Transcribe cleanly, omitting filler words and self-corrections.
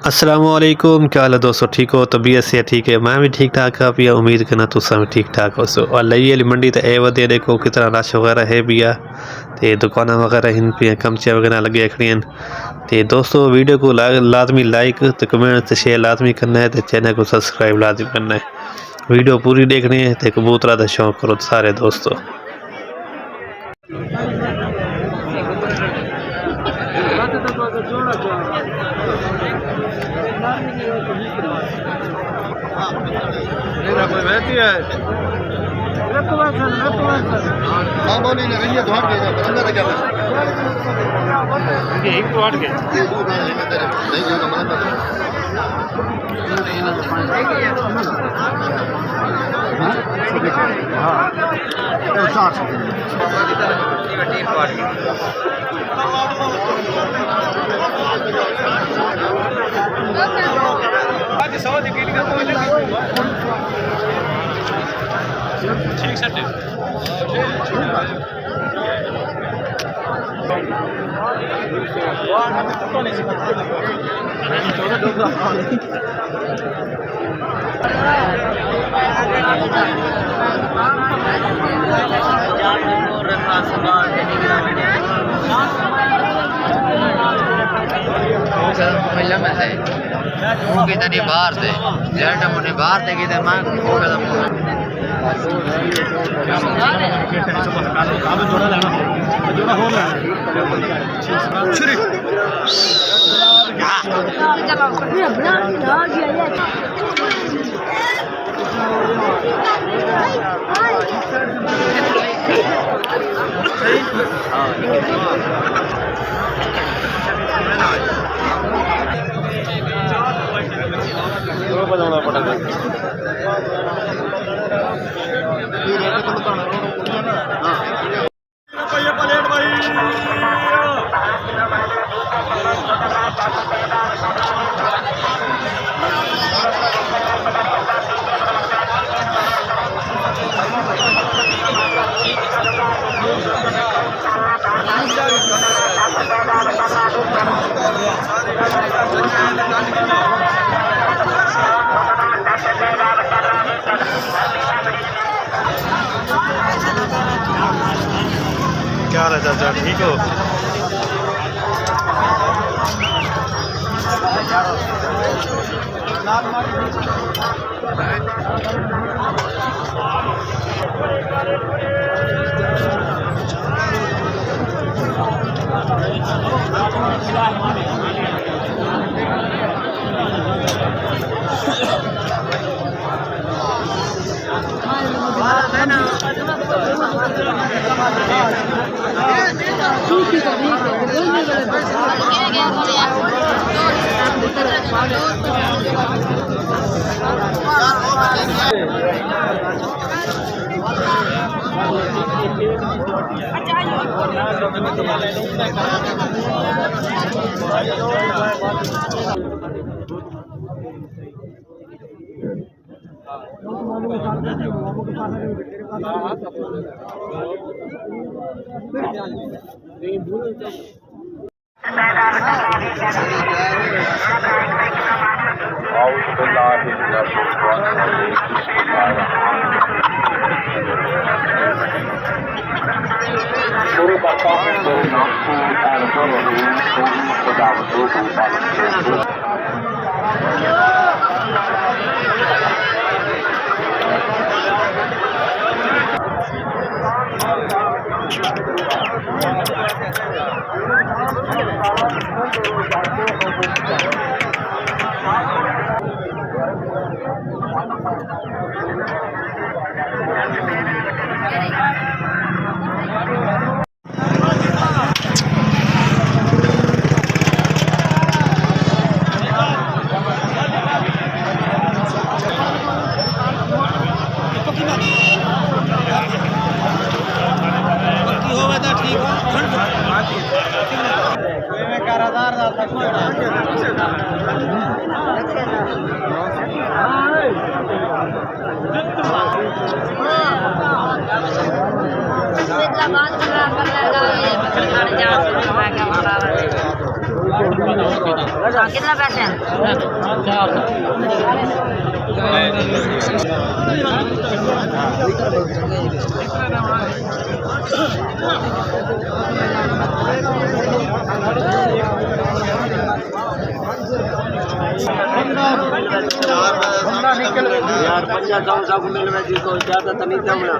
अस्सलामुअलैकुम, क्या हाल है दोस्तों? ठीक हो? तबीयत से ठीक है? मैं भी ठीक ठाक हाँ पिया। उम्मीद करना तुसा भी ठीक ठाक हो सो। और लई वाली मंडी तो ए वधिया देखो कितना रश वगैरह है पिया ते दुकाना वगैरह इन पिया कमचे वगैरह लगे खड़ी हैं। ते दोस्तों वीडियो को लाजमी लाइक तो कमेंट तो शेयर लाजमी करना है, तो चैनल को सब्सक्राइब लाजमी करना है। वीडियो पूरी देखनी है तो कबूतरा का शौक करो सारे दोस्तों। ठीक है बाहर थे बाहर थे कि मां क्या हाल है चाचा? ठीक हो? कितना पैसे हैं? यार 50 को मिल में जी को ज्यादा तो नहीं जमना।